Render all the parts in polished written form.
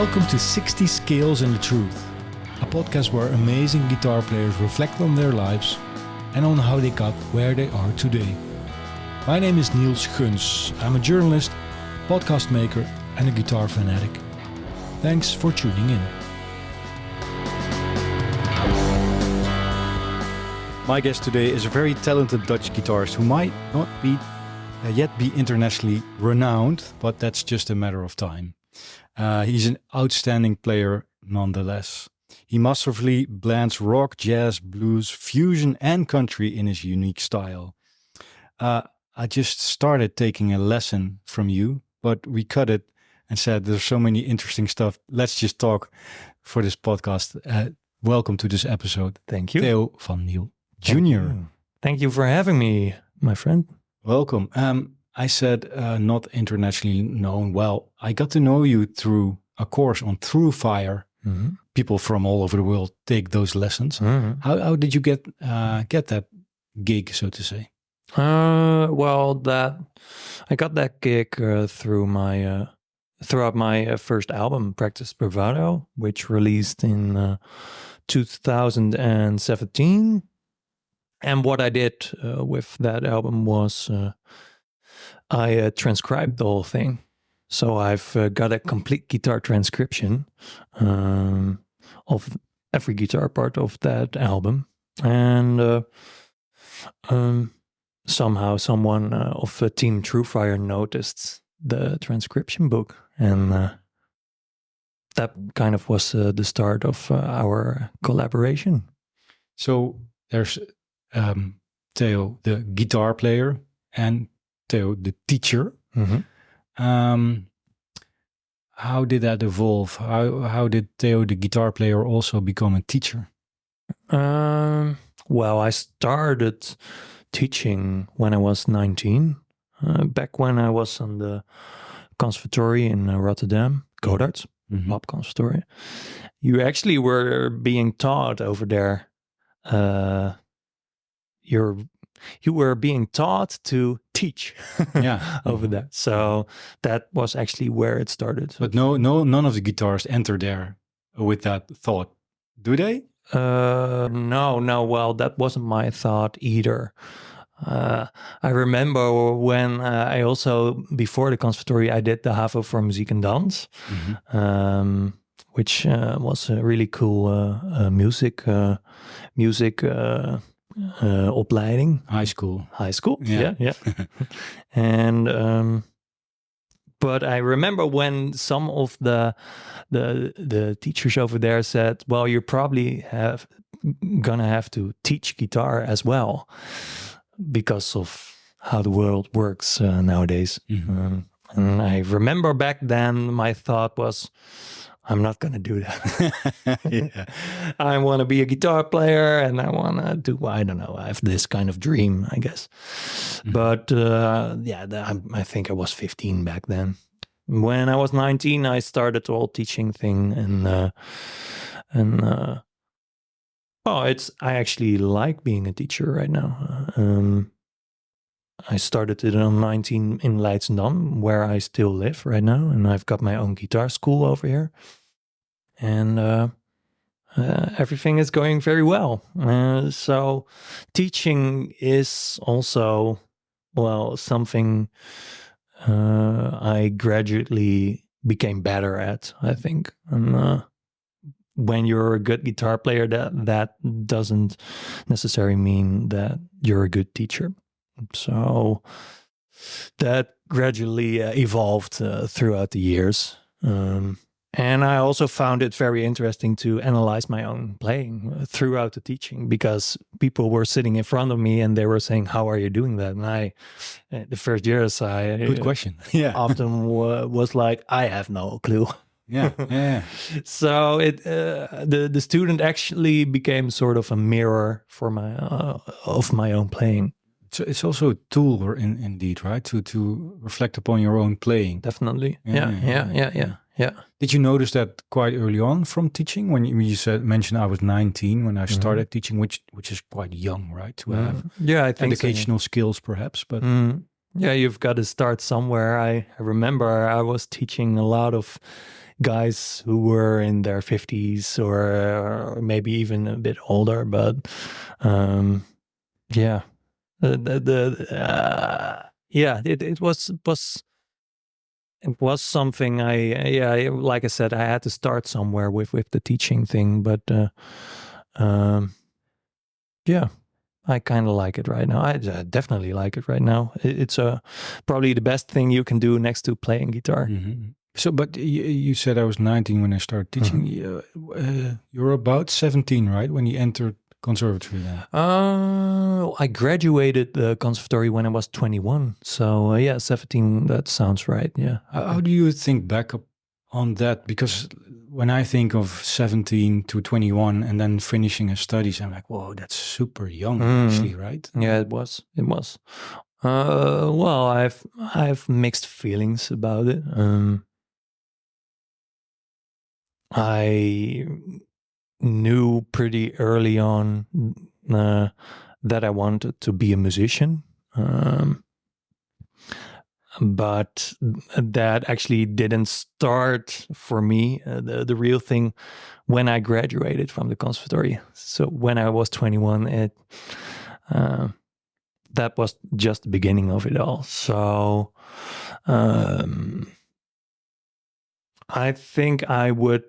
Welcome to 60 Scales and the Truth, a podcast where amazing guitar players reflect on their lives and on how they got where they are today. My name is Niel. I'm a journalist, podcast maker and a guitar fanatic. Thanks for tuning in. My guest today is a very talented Dutch guitarist who might not yet be internationally renowned, but that's just a matter of time. He's an outstanding player nonetheless. He masterfully blends rock, jazz, blues, fusion and country in his unique style. I just started taking a lesson from you, but we cut it and said there's so many interesting stuff. Let's just talk for this podcast. Welcome to this episode. Thank you. Theo van Niel Jr. Thank you for having me, my friend. Welcome. I said not internationally known. Well, I got to know you through a course on TrueFire. Mm-hmm. People from all over the world take those lessons. Mm-hmm. How did you get that gig, so to say? I got that gig throughout my first album, Practice Bravado, which released in 2017. And what I did with that album was I transcribed the whole thing. So I've got a complete guitar transcription of every guitar part of that album. And somehow someone of Team TrueFire noticed the transcription book. And that kind of was the start of our collaboration. So there's Theo, the guitar player, and Theo, the teacher. Mm-hmm. How did that evolve? How did Theo, the guitar player, also become a teacher? Well, I started teaching when I was 19, back when I was on the conservatory in Rotterdam, Codarts, Pop Conservatory. You actually were being taught over there. You were being taught to teach over there. So that was actually where it started. But none of the guitarists enter there with that thought, do they? No. Well, that wasn't my thought either. I remember when I also, before the conservatory, I did the HAVO for Muziek en Dans, which was a really cool music opleiding. High school. Yeah. And but I remember when some of the teachers over there said, well, you're probably gonna have to teach guitar as well because of how the world works nowadays. And I remember back then my thought was, I'm not going to do that. I want to be a guitar player and I want to do, I don't know, I have this kind of dream, I guess. But I think I was 15 back then. When I was 19, I started the whole teaching thing I actually like being a teacher right now. I started it on 19 in Leidschendam, where I still live right now. And I've got my own guitar school over here. And everything is going very well. So teaching is also, well, something I gradually became better at, I think. And when you're a good guitar player, that doesn't necessarily mean that you're a good teacher. So that gradually evolved throughout the years. And I also found it very interesting to analyze my own playing throughout the teaching, because people were sitting in front of me and they were saying, how are you doing that? And the first years, good question. Often was like, I have no clue. Yeah. So the student actually became sort of a mirror for of my own playing. So it's also a tool, indeed, right? To reflect upon your own playing. Definitely. Yeah. Did you notice that quite early on from teaching? When you mentioned I was 19 when I started teaching, which is quite young, right? To have I think educational skills, perhaps. But yeah, you've got to start somewhere. I remember I was teaching a lot of guys who were in their 50s or maybe even a bit older. But yeah, it was something like I said, I had to start somewhere with the teaching thing, but yeah, I kind of like it right now. I definitely like it right now. It's probably the best thing you can do next to playing guitar. Mm-hmm. So, but you said I was 19 when I started teaching. You're about 17, right? When you entered conservatory then? I graduated the conservatory when I was 21. So yeah, 17, that sounds right. Yeah. How do you think back up on that? Because when I think of 17 to 21 and then finishing his studies, I'm like, whoa, that's super young actually, right? Yeah, it was. Well, I've mixed feelings about it. I knew pretty early on that I wanted to be a musician. But that actually didn't start for me, the real thing, when I graduated from the conservatory. So when I was 21, that was just the beginning of it all. So I think I would,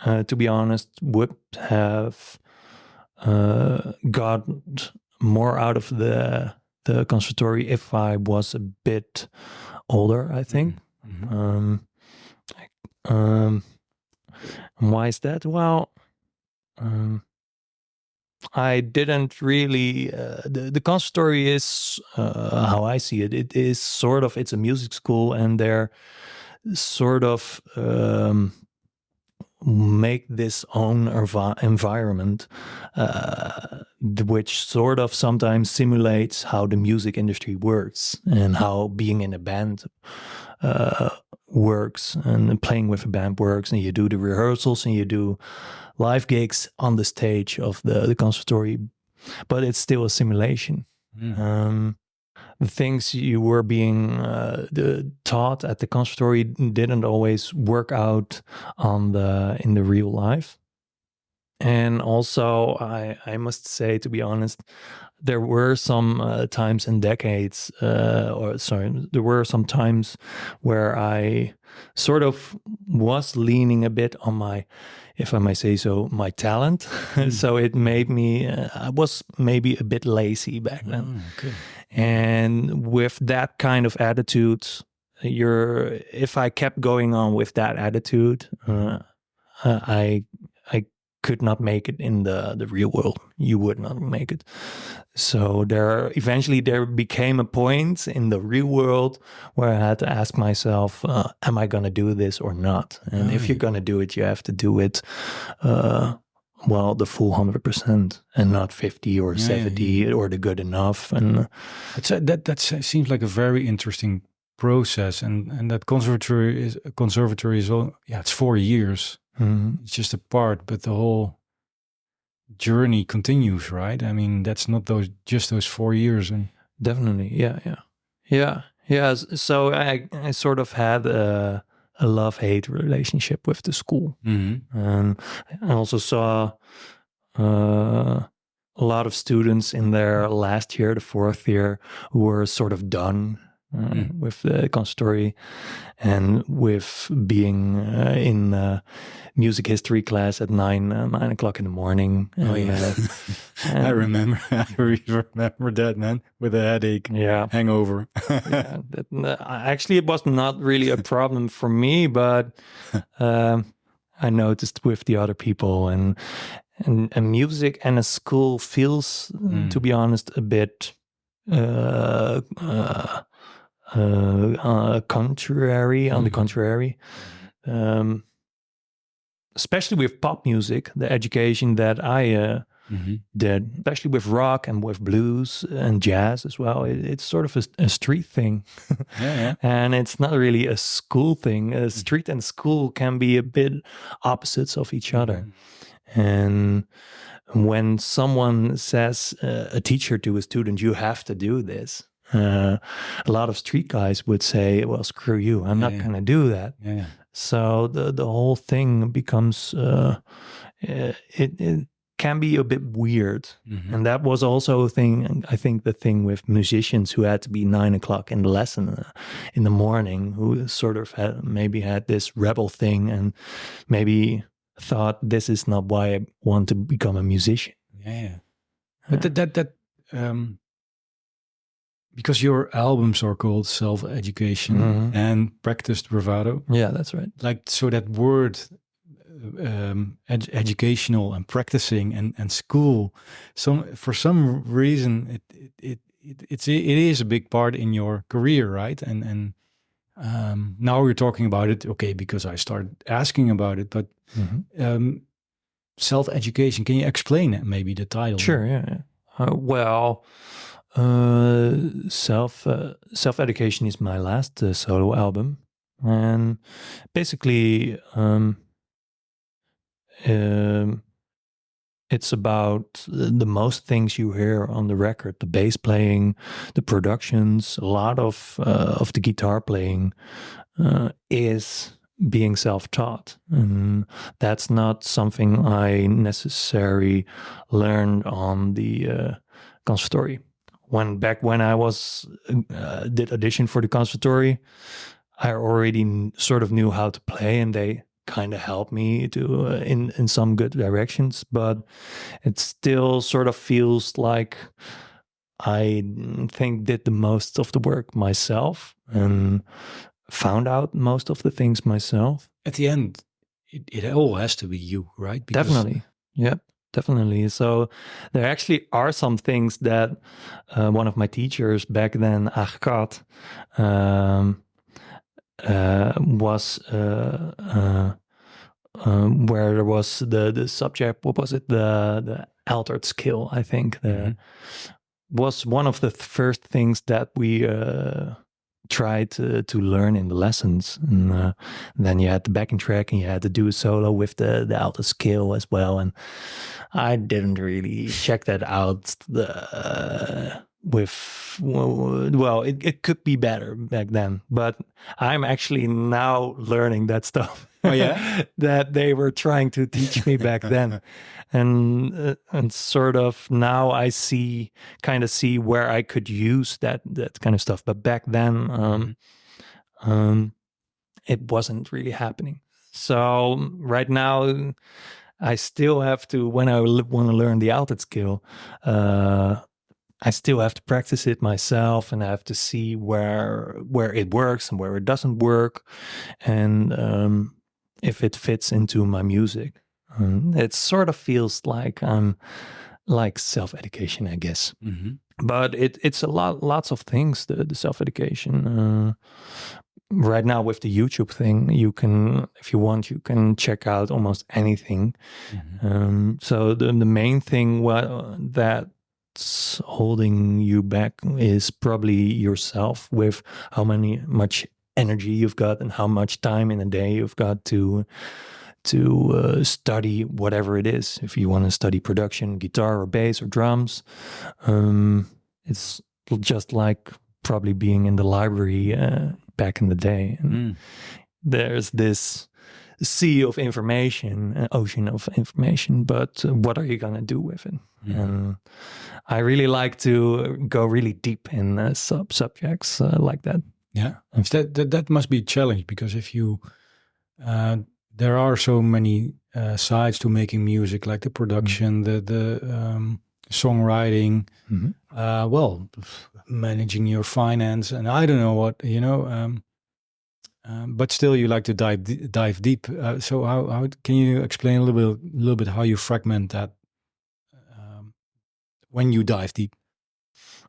to be honest, would have got more out of the conservatory if I was a bit older, I think. Mm-hmm. Why is that? Well, I didn't really. The conservatory is how I see it. It is sort of, it's a music school, and they're sort of make this own environment, which sort of sometimes simulates how the music industry works and how being in a band works and playing with a band works. And you do the rehearsals and you do live gigs on the stage of the conservatory, but it's still a simulation. The things you were being taught at the conservatory didn't always work out in the real life. And also, I must say, to be honest, there were some times and decades, there were some times where I sort of was leaning a bit on my, if I may say so, my talent. So it made me, I was maybe a bit lazy back then. Okay. And with that kind of attitude, if I kept going on with that attitude, I could not make it in the real world. You would not make it. So there became a point in the real world where I had to ask myself, am I going to do this or not? And if you're going to do it, you have to do it the full 100% and not 50 or 70 or the good enough. And that seems like a very interesting process. And that conservatory is all, it's 4 years. Mm-hmm. It's just a part, but the whole journey continues, right? I mean, that's not those 4 years. And definitely, yeah. So I sort of had a love-hate relationship with the school. Mm-hmm. And I also saw a lot of students in their last year, the 4th year, who were sort of done with the conservatory and with being in music history class at 9 o'clock in the morning. I remember that, man, with a headache, hangover. Actually, it was not really a problem for me, but I noticed with the other people, and music and a school feels, to be honest, a bit contrary. On the contrary, especially with pop music, the education that I did, especially with rock and with blues and jazz as well, it's sort of a street thing. And it's not really a school thing. A street and school can be a bit opposites of each other. And when someone says, a teacher to a student, you have to do this, a lot of street guys would say, well, screw you, I'm not going to do that. So the whole thing becomes it can be a bit weird. And that was also a thing. I think the thing with musicians who had to be 9 o'clock in the lesson in the morning, who sort of had this rebel thing and maybe thought this is not why I want to become a musician. Yeah. But that because your albums are called Self-Education and Practiced Bravado. Yeah, that's right. Like, so that word educational and practicing and school, for some reason it is a big part in your career, right? And now we're talking about it, okay, because I started asking about it, but self-education, can you explain it, maybe the title? Sure, yeah. Self-Education is my last solo album, and basically it's about the most things you hear on the record: the bass playing, the productions, a lot of the guitar playing is being self-taught, and that's not something I necessarily learned on the conservatory. Back when I was did audition for the conservatory, I already sort of knew how to play, and they kind of helped me to in some good directions. But it still sort of feels like I did the most of the work myself and found out most of the things myself. At the end, it all has to be you, right? Because definitely. Yep, definitely. So there actually are some things that one of my teachers back then, Agkat, was where there was the subject. What was it? The altered skill, I think. Was one of the first things that we tried to learn in the lessons. And then you had the backing track, and you had to do a solo with the altered skill as well. And I didn't really check that out. It could be better back then, but I'm actually now learning that stuff. Oh yeah, that they were trying to teach me back then, and sort of now I kind of see where I could use that kind of stuff. But back then, it wasn't really happening. So right now, I still have to, when I want to learn the altered skill, I still have to practice it myself, and I have to see where it works and where it doesn't work, and if it fits into my music. It sort of feels like I'm like self-education, I guess. But it's lots of things, the self-education. Right now with the YouTube thing, you can, if you want, you can check out almost anything. So the main thing that's holding you back is probably yourself, with how much energy you've got and how much time in a day you've got to study whatever it is. If you want to study production, guitar or bass or drums, it's just like probably being in the library back in the day. And there's this sea of information, an ocean of information, but what are you going to do with it? And I really like to go really deep in subjects like that. Yeah, that must be a challenge, because if you there are so many sides to making music, like the production, the songwriting, managing your finance, and I don't know what, but still you like to dive deep. So how can you explain a little bit how you fragment that when you dive deep?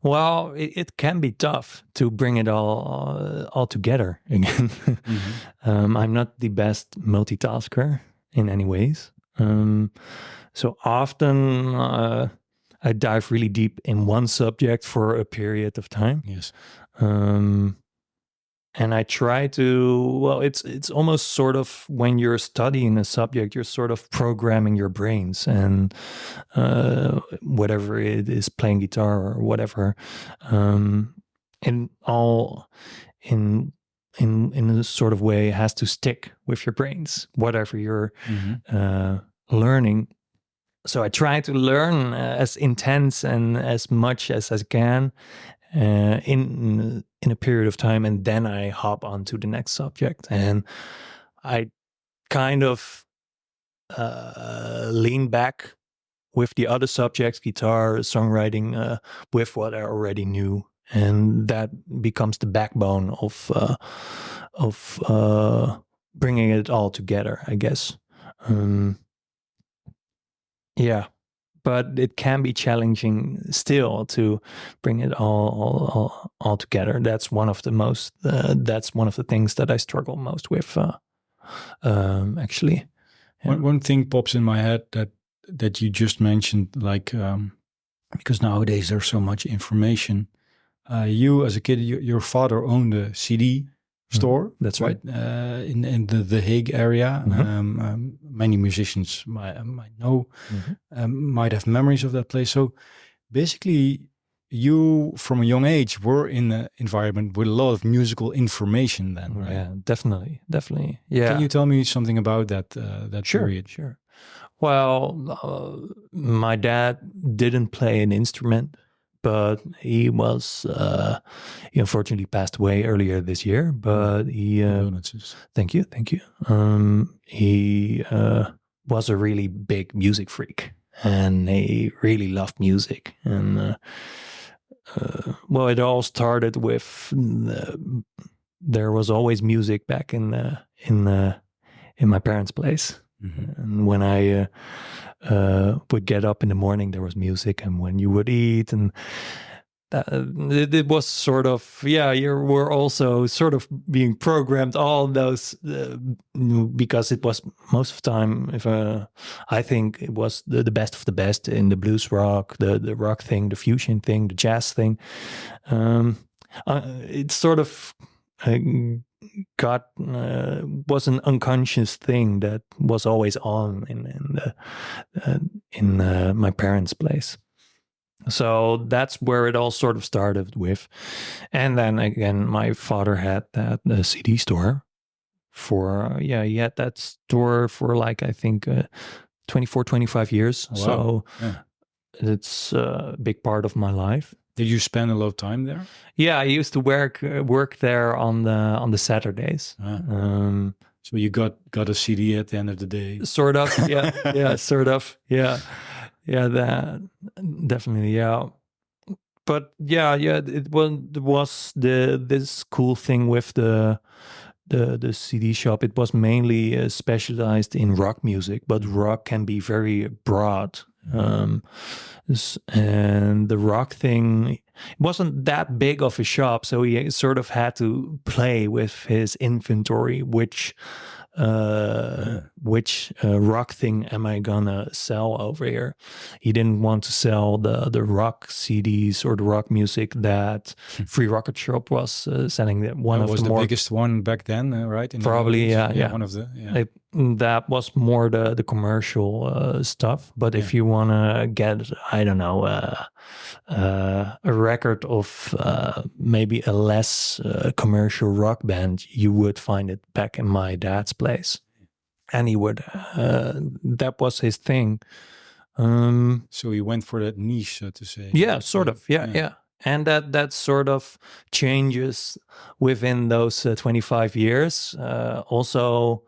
Well, it can be tough to bring it all together again. I'm not the best multitasker in any ways. So often I dive really deep in one subject for a period of time. Yes. And I try to, it's almost sort of when you're studying a subject, you're sort of programming your brains, and whatever it is, playing guitar or whatever, in in a sort of way has to stick with your brains, whatever you're learning. So I try to learn as intense and as much as I can in a period of time, and then I hop on to the next subject. And I kind of lean back with the other subjects, guitar, songwriting, with what I already knew, and that becomes the backbone of bringing it all together, I guess. Yeah, but it can be challenging still to bring it all together. That's one of the most. That's one of the things that I struggle most with, actually. Yeah. One thing pops in my head that you just mentioned, like because nowadays there's so much information. You as a kid, your father owned a CD store. That's right. In the Hague area. Many musicians might know, might have memories of that place. So basically, you from a young age were in an environment with a lot of musical information then, right? Yeah, definitely. Yeah. Can you tell me something about that period? Sure. Well, my dad didn't play an instrument, but he he unfortunately passed away earlier this year. But he, thank you. He was a really big music freak, and he really loved music. And well, it all started with there was always music back in my parents' place. And when I would get up in the morning, there was music, and when you would eat, and it was sort of, you were also sort of being programmed, all those, because it was most of the time, I think it was the best of the best in the blues rock, the rock thing, the fusion thing, the jazz thing. It sort of was an unconscious thing that was always on in my parents' place. So that's where it all sort of started with. And then again, my father had that CD store for, he had that store for like, I think 24, 25 years. Oh, wow. So it's a big part of my life. Did you spend a lot of time there? Yeah, I used to work there on the Saturdays. So you got a CD at the end of the day. Sort of, yeah, sort of, yeah, that definitely, yeah. But it was this cool thing with the CD shop. It was mainly specialized in rock music, but rock can be very broad. And the rock thing wasn't that big of a shop, so he sort of had to play with his inventory, which rock thing am I gonna sell over here? He didn't want to sell the rock CDs or the rock music that Free Rocket Shop was selling. That was the biggest one back then, right? Probably, yeah. One of the that was more the commercial stuff. But if you want to get, I don't know, a record of maybe a less commercial rock band, you would find it back in my dad's place. And he would, that was his thing. So he went for that niche, so to say. Yeah, sort of. Yeah. And that sort of changes within those 25 years. Also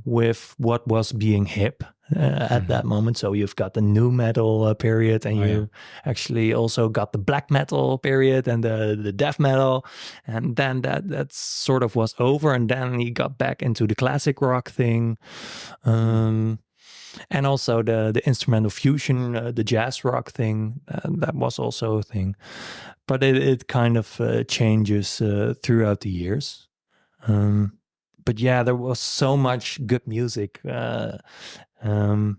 with what was being hip at that moment. So you've got the new metal period, and you actually also got the black metal period and the death metal. And then that sort of was over. And then he got back into the classic rock thing. And also the instrumental fusion, the jazz rock thing, that was also a thing. But it kind of changes throughout the years. But yeah, there was so much good music. And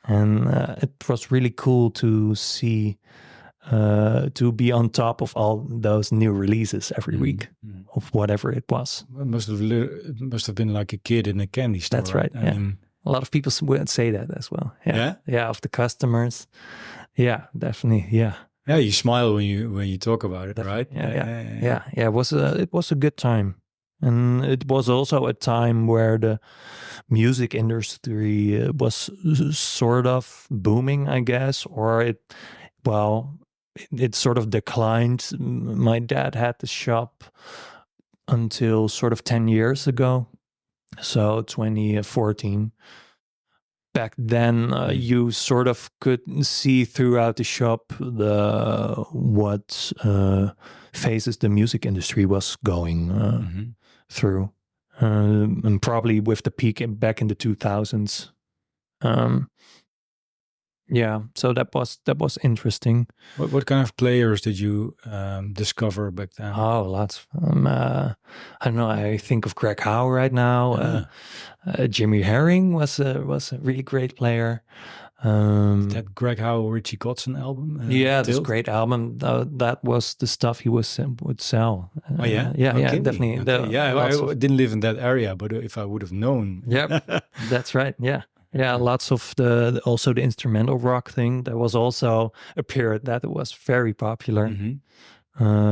it was really cool to see, to be on top of all those new releases every week of whatever it was. Well, it must have been like a kid in a candy store. That's right. I mean, a lot of people would say that as well. Yeah, of the customers. Yeah, definitely. Yeah. Yeah, you smile when you talk about it, right? Yeah. It was a good time. And it was also a time where the music industry was sort of booming, I guess, or it sort of declined. My dad had the shop until sort of 10 years ago, so 2014. Back then, you sort of could see throughout the shop what phases the music industry was going through, and probably with the peak back in the 2000s. Yeah, so that was interesting. What kind of players did you discover back then? Oh, lots. I don't know. I think of Greg Howe right now. Jimmy Herring was a really great player. That Greg Howe Richie Kotzen album. This great album. That was the stuff he would sell. Oh yeah, yeah, definitely. Okay. I didn't live in that area, but if I would have known, that's right. Yeah, lots of also the instrumental rock thing. That was also a period that it was very popular.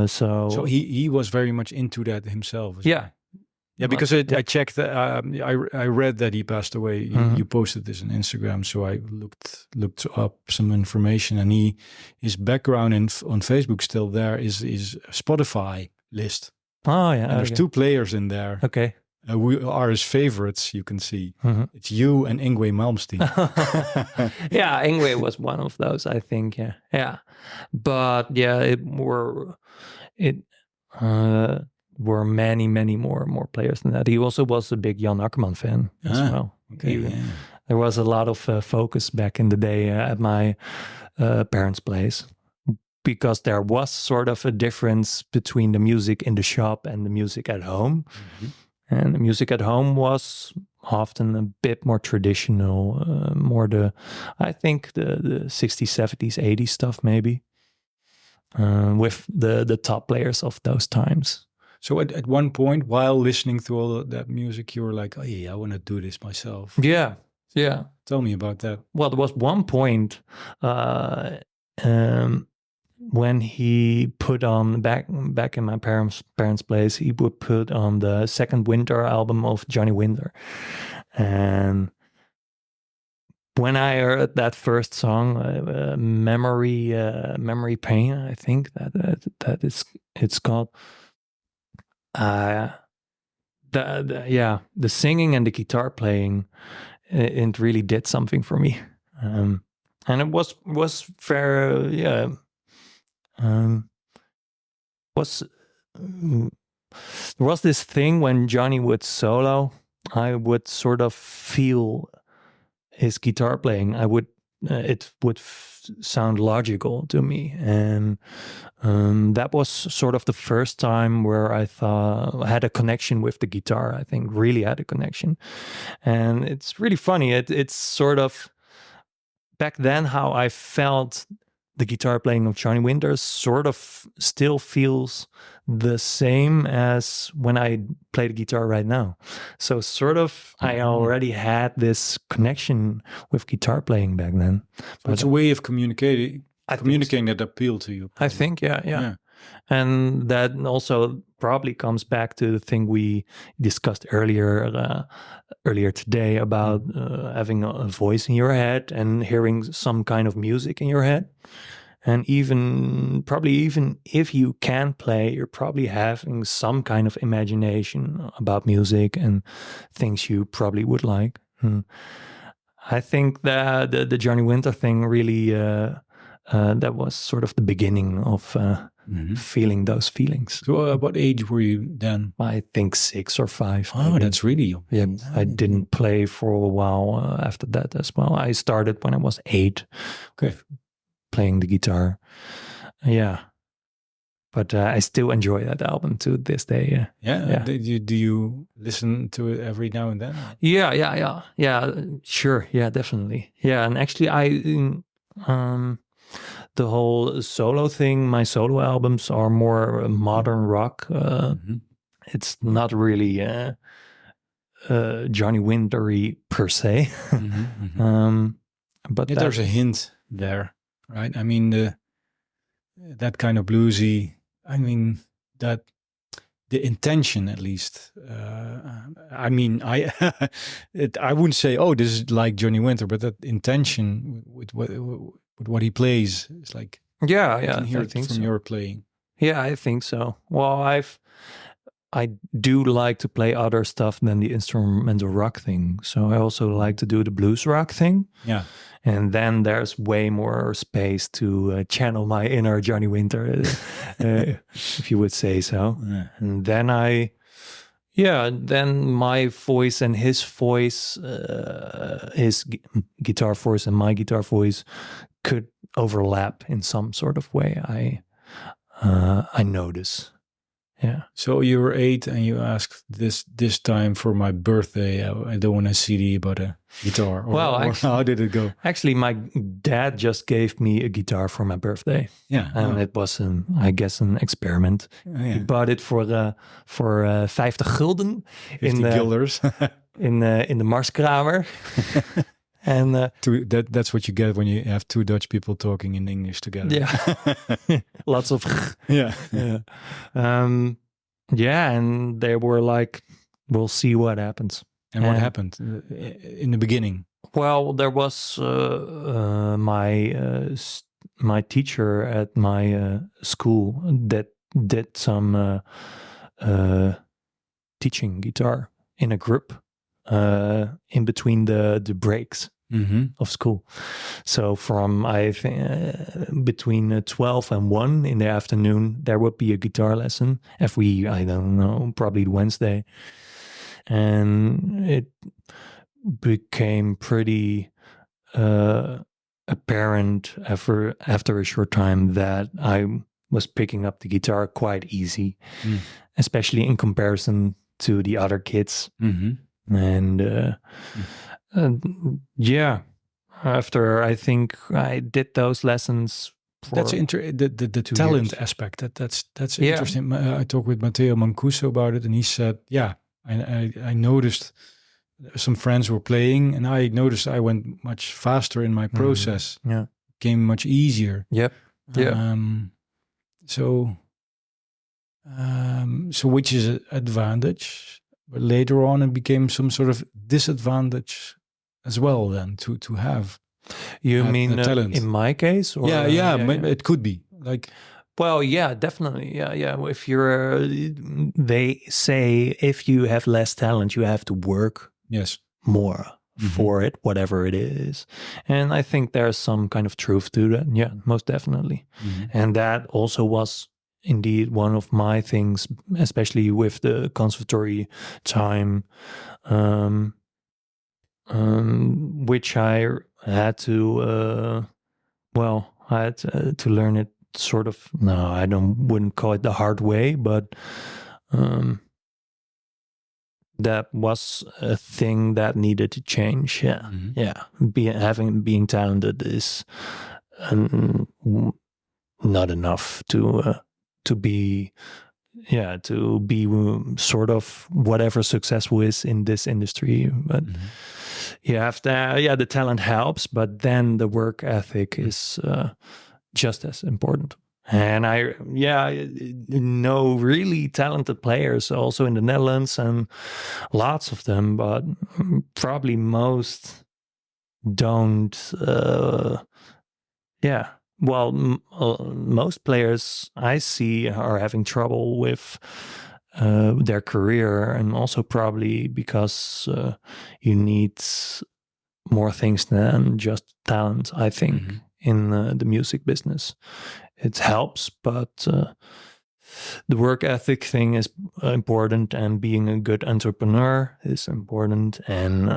So he was very much into that himself. Yeah. Yeah, because I checked. I read that he passed away. You posted this on Instagram, so I looked up some information, and his background on Facebook still there is Spotify list. Oh yeah, and there's 2 players in there. Okay. We are his favorites, you can see. It's you and Yngwie Malmsteen. Yeah, Yngwie was one of those, I think. Yeah. But yeah, were many more players than that. He also was a big Jan Akkerman fan as well. Okay, There was a lot of focus back in the day at my parents' place, because there was sort of a difference between the music in the shop and the music at home. And the music at home was often a bit more traditional, more I think the 60s, 70s, 80s stuff maybe, with the top players of those times. So at one point, while listening to all of that music, you were like, oh yeah, I want to do this myself. Yeah. Tell me about that. Well, there was one point when he put on, back in my parents' place, he would put on the second Winter album of Johnny Winter. And when I heard that first song, Memory Pain, I think it's called. The singing and the guitar playing, it really did something for me, and it was fair. There was this thing when Johnny would solo, I would sort of feel his guitar playing. It would sound logical to me, and that was sort of the first time where I thought I had a connection with the guitar. I think really had a connection, and it's really funny. It's sort of back then how I felt the guitar playing of Johnny Winter sort of still feels the same as when I play the guitar right now. So sort of I already had this connection with guitar playing back then. But it's a way of communicating that appealed to you. Probably. I think, yeah. And that also probably comes back to the thing we discussed earlier today about having a voice in your head and hearing some kind of music in your head. And even if you can play, you're probably having some kind of imagination about music and things you probably would like. I think that the Johnny Winter thing really, that was sort of the beginning of feeling those feelings. So what age were you then? I think 6 or 5. Oh, maybe. That's really young. Yeah, I didn't play for a while after that as well. I started when I was 8. Okay. Playing the guitar. Yeah. But I still enjoy that album to this day. Yeah. Do you listen to it every now and then? Yeah, sure. Yeah, definitely. Yeah, and actually the whole solo thing, my solo albums are more modern rock. It's not really Johnny Wintery per se. But there's a hint there, right? I mean, that kind of bluesy, I mean, that the intention at least. I mean, I wouldn't say, oh, this is like Johnny Winter, but that intention with what he plays is like, Yeah, you can hear I it think from so. your playing. Yeah, I think so. Well, I do like to play other stuff than the instrumental rock thing. So I also like to do the blues rock thing. Yeah. And then there's way more space to channel my inner Johnny Winter, if you would say so. Yeah. And then then my voice and his voice, his guitar voice and my guitar voice could overlap in some sort of way. I notice. Yeah. So you were 8 and you asked this time for my birthday, I don't want a CD but a guitar. Or how did it go? Actually, my dad just gave me a guitar for my birthday. Yeah. And it was, I guess, an experiment. Yeah. He bought it for 50 gulden. 50 guilders. in the Marskramer. And that's what you get when you have two Dutch people talking in English together. Yeah. Lots of yeah. And they were like, we'll see what happens. And what happened in the beginning? Well, there was my teacher at my school that did some teaching guitar in a group in between the breaks of school. So from I think between 12 and 1 in the afternoon, there would be a guitar lesson every, I don't know, probably Wednesday. And it became pretty apparent after a short time that I was picking up the guitar quite easy, especially in comparison to the other kids. And after I think I did those lessons. That's the talent aspect. That's interesting. I talked with Theo Mancuso about it, and he said, "Yeah, I noticed some friends were playing, and I noticed I went much faster in my process. Yeah, came much easier. Yep. Yeah. So which is an advantage, but later on it became some sort of disadvantage as well. Then to have. You mean talent in my case? Or, it could be like. Well, yeah, definitely. Yeah. If you're, they say if you have less talent, you have to work more for it, whatever it is. And I think there's some kind of truth to that. Yeah, most definitely. And that also was indeed one of my things, especially with the conservatory time, which I had to, I had to learn it sort of, wouldn't call it the hard way, but that was a thing that needed to change. Yeah. Being talented is not enough to be sort of whatever successful is in this industry. But you have to, the talent helps, but then the work ethic is just as important. And I know really talented players also in the Netherlands, and lots of them, but probably most don't. Most players I see are having trouble with their career, and also probably because you need more things than just talent, I think, in the music business. It helps, but the work ethic thing is important, and being a good entrepreneur is important, and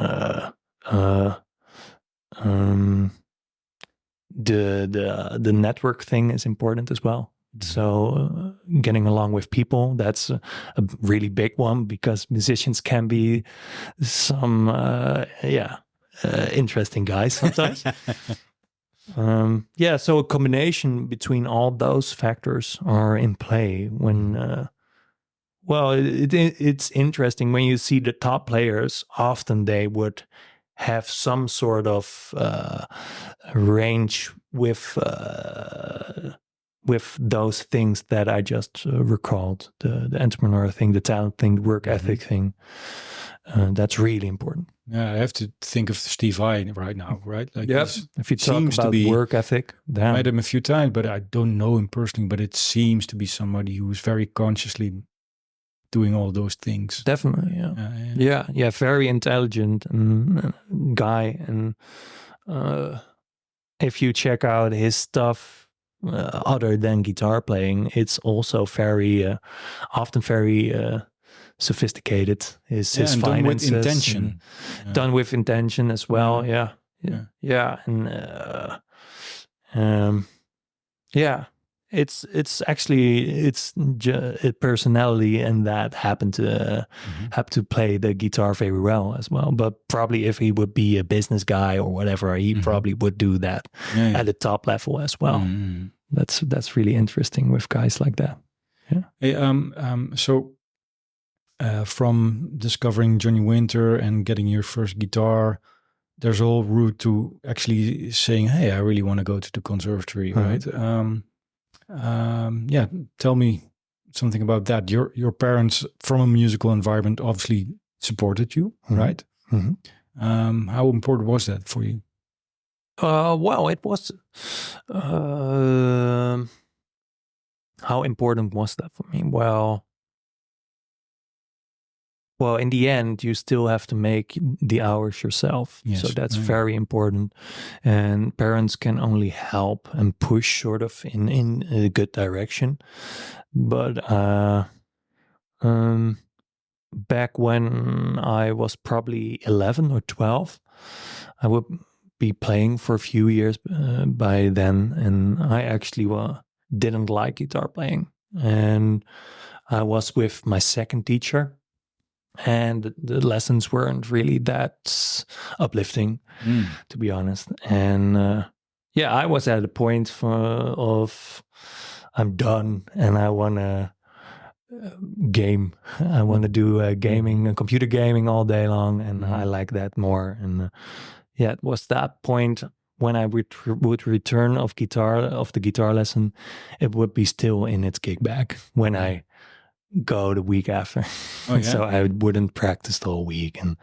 the network thing is important as well. So getting along with people, that's a really big one, because musicians can be some interesting guys sometimes. So a combination between all those factors are in play when it's interesting when you see the top players. Often they would have some sort of range with with those things that I just recalled, the entrepreneur thing, the talent thing, the work ethic thing. That's really important. Yeah, I have to think of Steve Vai right now, right? Like, If you talk seems to about be, work ethic, I damn. met him a few times, but I don't know him personally. But it seems to be somebody who is very consciously doing all those things. Definitely, yeah. Very intelligent guy, and if you check out his stuff, other than guitar playing, it's also very often very sophisticated. His and finances, done with intention, done with intention as well. Yeah. And it's actually personality, and that happened to play the guitar very well as well. But probably if he would be a business guy or whatever, he probably would do that at the top level as well. That's really interesting with guys like that. Yeah. Hey, so from discovering Johnny Winter and getting your first guitar, there's a whole route to actually saying, "Hey, I really want to go to the conservatory," right? Tell me something about that. Your parents, from a musical environment, obviously supported you, right? How important was that for you? Well, it was. How important was that for me? Well, in the end, you still have to make the hours yourself. Yes, so that's very important. And parents can only help and push sort of in a good direction. But back when I was probably 11 or 12, I would be playing for a few years by then. And I actually didn't like guitar playing. And I was with my second teacher. And the lessons weren't really that uplifting, to be honest. And I was at a point of I'm done, and I want to game. I want to do gaming, computer gaming all day long, and I like that more. And it was that point when I would return of the guitar lesson, it would be still in its gig bag when I go the week after. So I wouldn't practice the whole week. And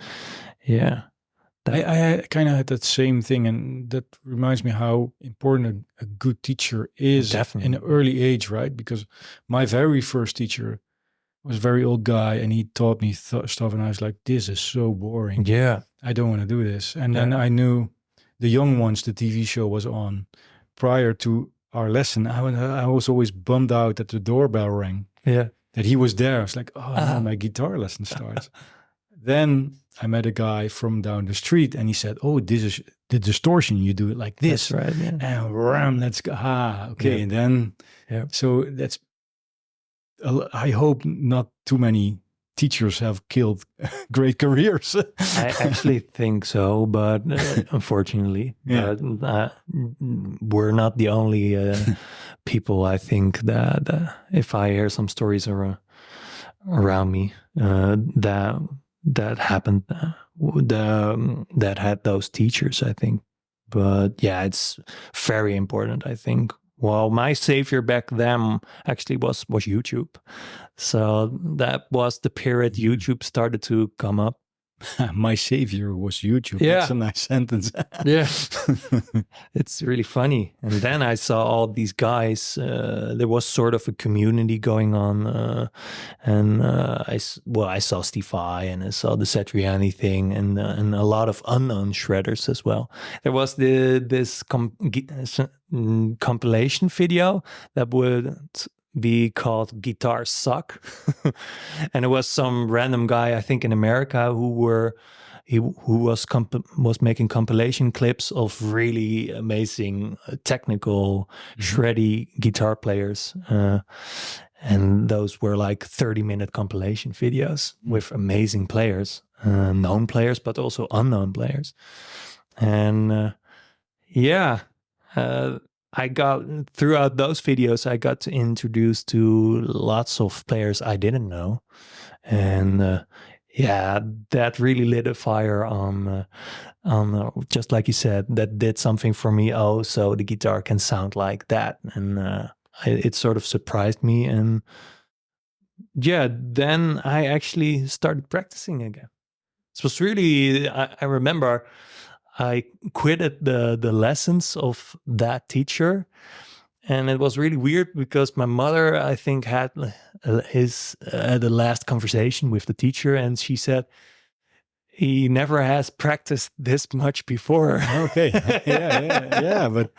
I kind of had that same thing, and that reminds me how important a good teacher is in an early age, right? Because my very first teacher was a very old guy, and he taught me stuff, and I was like, this is so boring. I don't want to do this. And then I knew The Young Ones, the TV show, was on prior to our lesson. I was always bummed out that the doorbell rang. That he was there. I was like, no, my guitar lesson starts. Then I met a guy from down the street, and he said, "Oh, this is the distortion. You do it like this." That's right. Yeah. And ram, let's go. Okay. And then, so that's, I hope not too many teachers have killed great careers. I actually think so, but unfortunately, we're not the only people. I think that if I hear some stories around me that happened, that had those teachers, I think. But it's very important, I think. Well, my savior back then actually was YouTube. So that was the period YouTube started to come up. My savior was YouTube. Yeah. That's a nice sentence. It's really funny. And then I saw all these guys. There was sort of a community going on. I saw Steve Vai, and I saw the Satriani thing, and a lot of unknown shredders as well. There was this compilation video that would be called Guitars Suck. And it was some random guy, I think in America, who was making compilation clips of really amazing technical shreddy guitar players. And those were like 30-minute compilation videos with amazing players, known players, but also unknown players. And I got, throughout those videos, I got introduced to lots of players I didn't know. And that really lit a fire on just like you said, that did something for me. Oh, so the guitar can sound like that. And it sort of surprised me. And yeah, then I actually started practicing again. It was really, I remember I quitted the lessons of that teacher. And it was really weird because my mother, I think, had the last conversation with the teacher, and she said he never has practiced this much before. Okay, yeah, but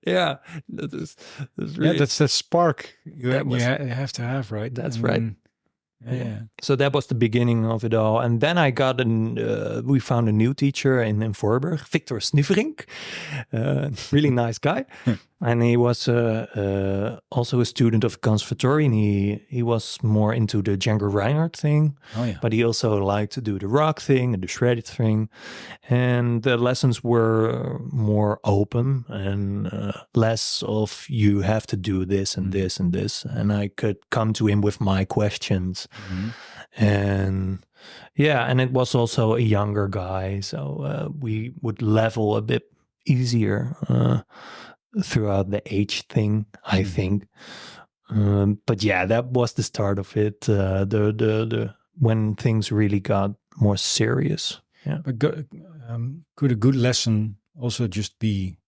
yeah, that's really, that's that spark you was- have to have, right? That's I right. mean, yeah. So that was the beginning of it all. And then I got we found a new teacher in Voorburg, Victor Sniverink, really nice guy. And he was also a student of conservatory, and he was more into the Django Reinhardt thing. Oh yeah. But he also liked to do the rock thing and the shredded thing. And the lessons were more open and less of you have to do this and this and this. And I could come to him with my questions. And yeah, and it was also a younger guy. So we would level a bit easier throughout the age thing, I think. But yeah, that was the start of it. The when things really got more serious. Yeah. But could a good lesson also just be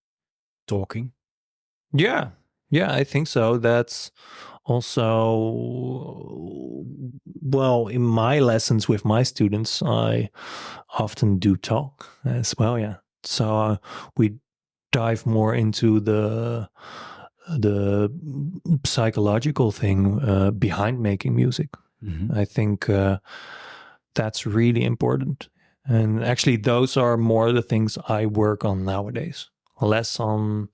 talking? Yeah, I think so. That's also, well, in my lessons with my students, I often do talk as well. Yeah. So we dive more into the psychological thing behind making music. I think that's really important. And actually, those are more the things I work on nowadays. Less on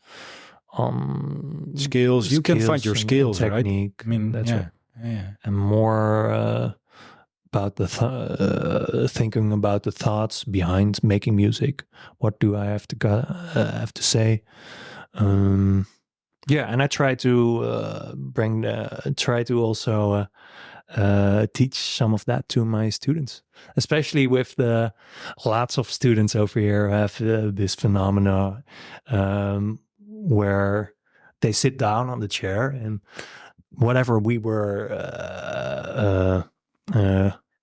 Skills. You can find your and skills, right? technique. I mean, that's right. Yeah. And more about the thinking about the thoughts behind making music. What do I have to say? Yeah, and I try to try to also teach some of that to my students, especially with the lots of students over here who have this phenomena where they sit down on the chair and whatever we were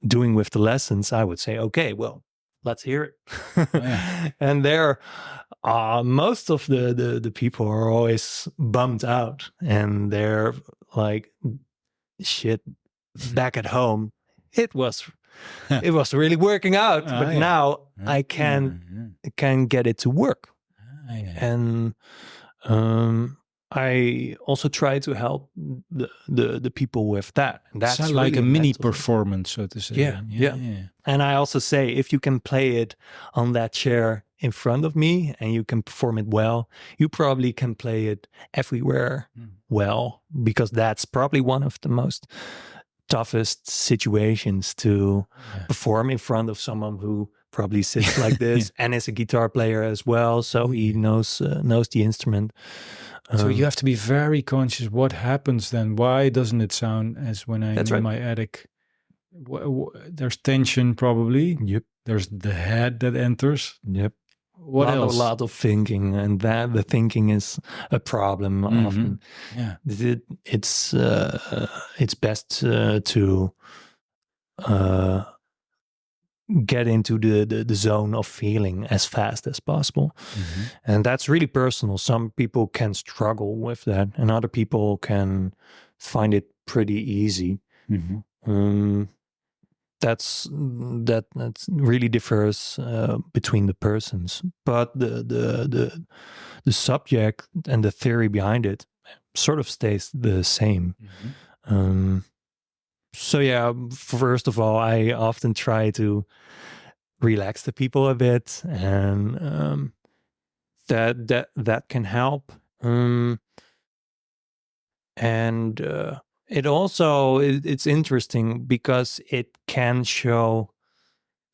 doing with the lessons, I would say, okay, well, let's hear it. And there, most of the people are always bummed out, and they're like, shit, back at home, it was really working out, but now I can get it to work. And I also try to help the people with that. And that's it's really like a mini mental thing. performance, so to say. Yeah. And I also say, if you can play it on that chair in front of me and you can perform it well, you probably can play it everywhere well, because that's probably one of the most toughest situations to perform in front of someone who probably sits like this and is a guitar player as well, so he knows the instrument. So you have to be very conscious. What happens then? Why doesn't it sound as when I'm in my attic? There's tension probably. Yep. There's the head that enters. Yep. What else? A lot of thinking, and that the thinking is a problem often. Yeah. It's best to get into the zone of feeling as fast as possible. And that's really personal. Some people can struggle with that, and other people can find it pretty easy. That really differs between the persons, but the subject and the theory behind it sort of stays the same. So yeah, first of all, I often try to relax the people a bit, and that can help. And it also it's interesting because it can show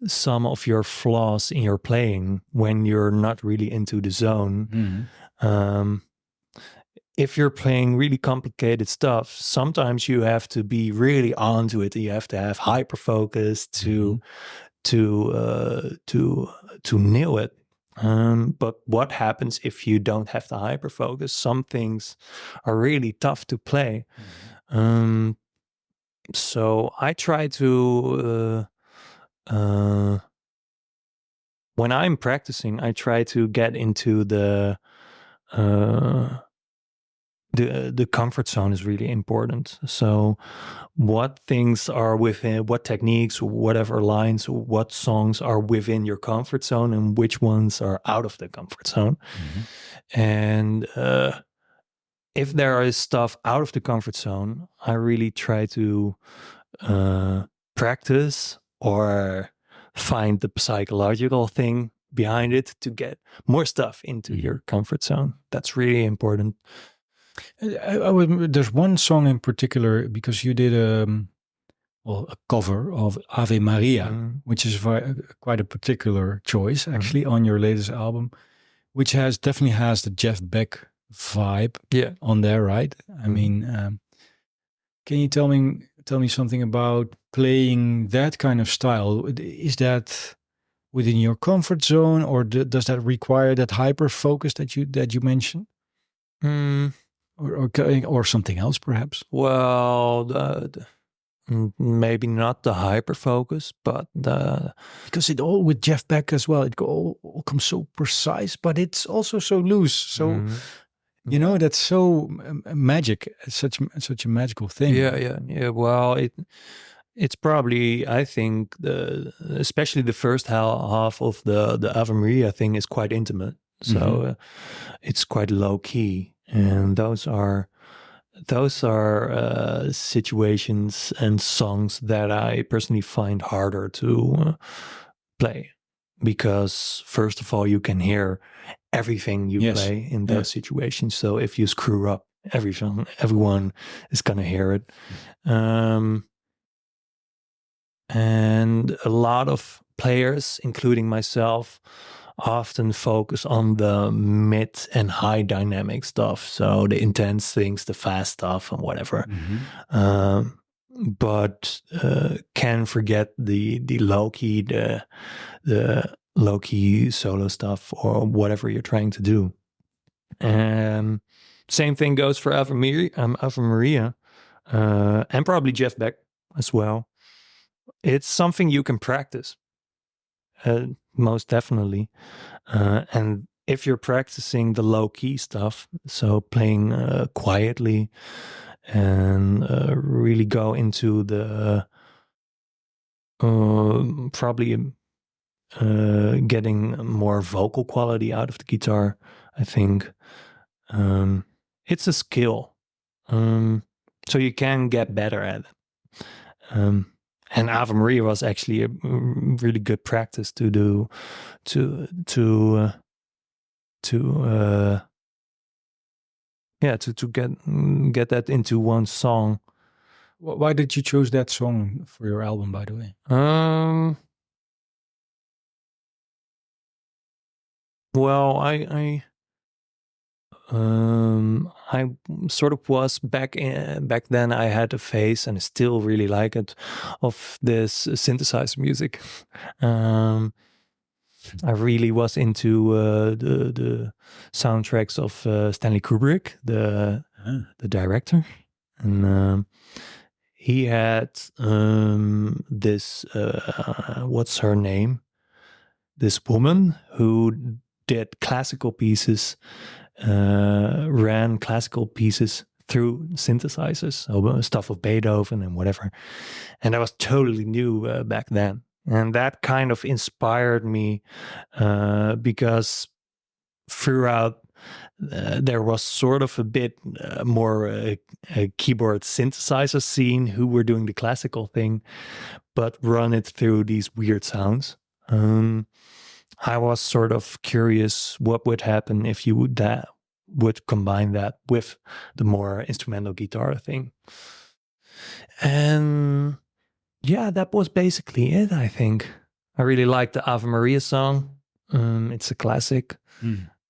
some of your flaws in your playing when you're not really into the zone. If you're playing really complicated stuff, sometimes you have to be really onto it. You have to have hyper focus to nail it. But what happens if you don't have the hyperfocus? Some things are really tough to play. So I try to, when I'm practicing, I try to get into the comfort zone is really important. So what things are within, what techniques, whatever lines, what songs are within your comfort zone and which ones are out of the comfort zone. And if there is stuff out of the comfort zone, I really try to practice or find the psychological thing behind it to get more stuff into your comfort zone. That's really important. There's one song in particular, because you did a cover of Ave Maria, which is quite a particular choice actually on your latest album, which definitely has the Jeff Beck vibe on there, right? I mean, can you tell me something about playing that kind of style? Is that within your comfort zone, or does that require that hyper focus that you mentioned? Or something else, perhaps? Well, maybe not the hyper focus, but because it all with Jeff Beck as well, it all comes so precise, but it's also so loose. So you know, that's so magic. It's such a magical thing. Yeah. Well, it's probably, I think, especially the first half of the Ave Maria thing is quite intimate. So it's quite low key. And those are situations and songs that I personally find harder to play, because first of all, you can hear everything you play in those situations. So if you screw up, everyone is gonna hear it. And a lot of players, including myself, often focus on the mid and high dynamic stuff, so the intense things, the fast stuff and whatever, but can forget the low key, the low key solo stuff or whatever you're trying to do. Same thing goes for Ave Maria, and probably Jeff Beck as well. It's something you can practice. Most definitely. And if you're practicing the low key stuff, so playing quietly and really go into the probably getting more vocal quality out of the guitar, I think it's a skill. So you can get better at it. And Ave Maria was actually a really good practice to do, to get that into one song. Why did you choose that song for your album, by the way? Well, I sort of was back then. I had a phase, and I still really like it, of this synthesizer music. I really was into the soundtracks of Stanley Kubrick, the director, and he had this what's her name? This woman who did classical pieces. Ran classical pieces through synthesizers, so stuff of Beethoven and whatever. And that was totally new back then. And that kind of inspired me because throughout there was sort of a bit more a keyboard synthesizer scene who were doing the classical thing, but run it through these weird sounds. I was sort of curious what would happen if you would combine that with the more instrumental guitar thing. And yeah, that was basically it, I think. I really like the Ave Maria song. It's a classic.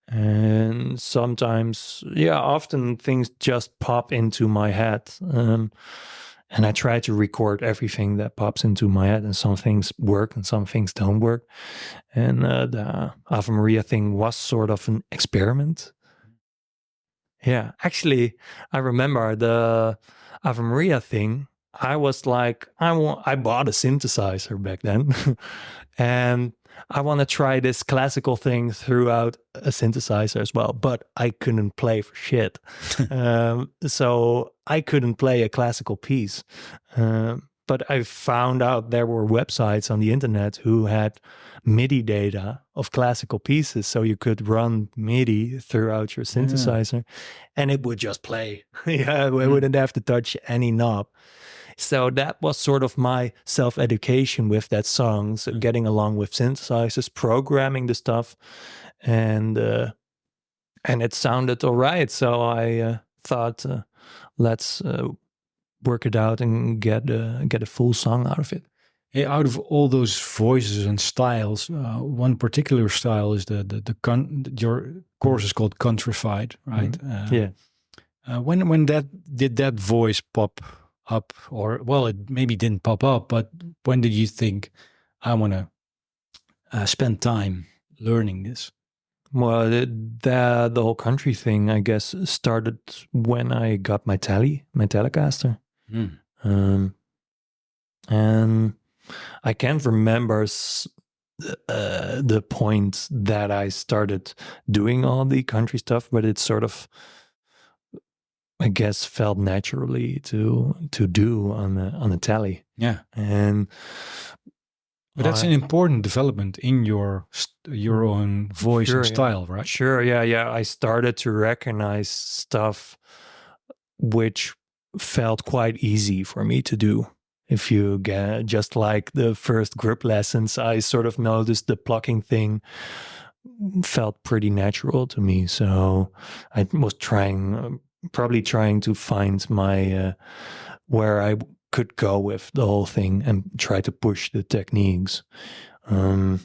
And sometimes, often things just pop into my head. And I try to record everything that pops into my head, and some things work and some things don't work. And the Ave Maria thing was sort of an experiment. Yeah, actually, I remember the Ave Maria thing. I was like, I bought a synthesizer back then, and I want to try this classical thing throughout a synthesizer as well. But I couldn't play for shit, so I couldn't play a classical piece. But I found out there were websites on the internet who had MIDI data of classical pieces, so you could run MIDI throughout your synthesizer, and it would just play. Yeah, we wouldn't have to touch any knob. So that was sort of my self-education with that song. So getting along with synthesizers, programming the stuff, and it sounded all right. So I thought, let's work it out and get a full song out of it. Hey, out of all those voices and styles, one particular style is your course is called Countrified, right? Yeah. When did that voice pop up, or well, it maybe didn't pop up, but when did you think I want to spend time learning this? Well, the whole country thing, I guess, started when I got my Telecaster. And I can't remember the point that I started doing all the country stuff, but it sort of, I guess, felt naturally to do on the tally. Yeah, and but that's an important development in your own voice and style, right? Sure, yeah. I started to recognize stuff which felt quite easy for me to do. If you get just like the first grip lessons, I sort of noticed the plucking thing felt pretty natural to me. So I was probably trying to find my where I could go with the whole thing and try to push the techniques. Yeah.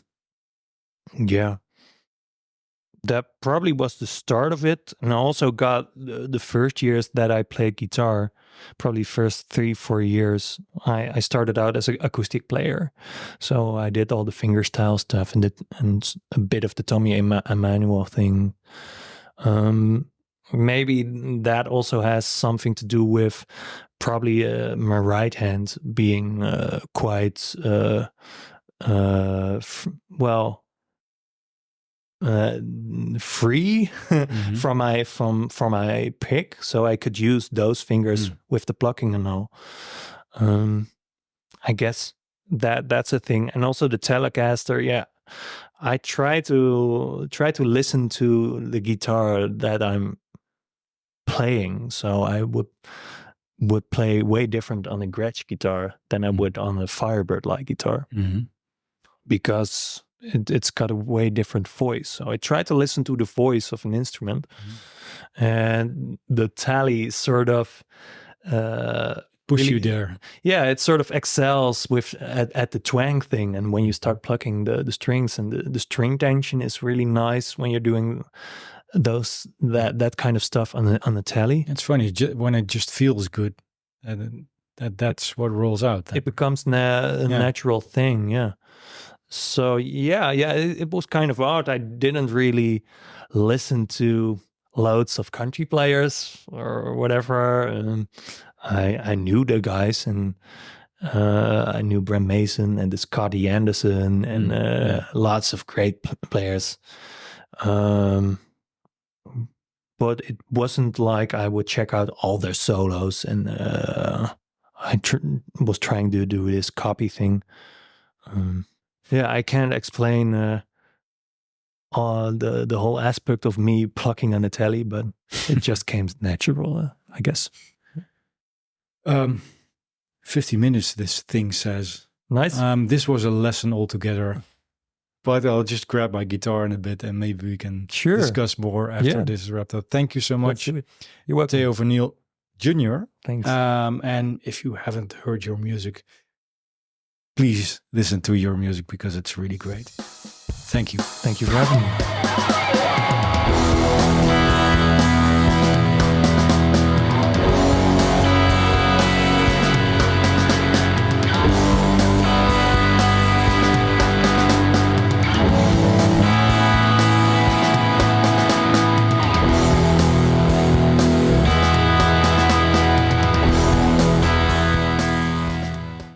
That probably was the start of it. And I also got the first years that I played guitar, probably first 3-4 years, I started out as an acoustic player. So I did all the fingerstyle stuff and a bit of the Tommy Emmanuel thing. Maybe that also has something to do with probably my right hand being quite free from my pick, so I could use those fingers with the plucking and all. I guess that's a thing. And also the Telecaster, yeah. I try to listen to the guitar that I'm playing, so I would play way different on a Gretsch guitar than I would on a Firebird-like guitar, because it's got a way different voice. So I try to listen to the voice of an instrument, and the tally sort of push you there. Yeah, it sort of excels with at the twang thing, and when you start plucking the strings, and the string tension is really nice when you're doing that kind of stuff on the tally. It's funny when it just feels good, that's what rolls out. It becomes a natural thing. Yeah. So yeah, it was kind of odd. I didn't really listen to loads of country players or whatever. I knew the guys, and I knew Brent Mason and the Scotty Anderson and lots of great players. But it wasn't like I would check out all their solos, and I was trying to do this copy thing. Yeah, I can't explain the whole aspect of me plucking on the telly, but it just came natural, I guess. 50 minutes, this thing says. Nice. This was a lesson altogether, but I'll just grab my guitar in a bit and maybe we can discuss more after this is wrapped up. Thank you so much. You're welcome. Theo van Niel Jr. Thanks. And if you haven't heard your music, please listen to your music because it's really great. Thank you. Thank you for having me.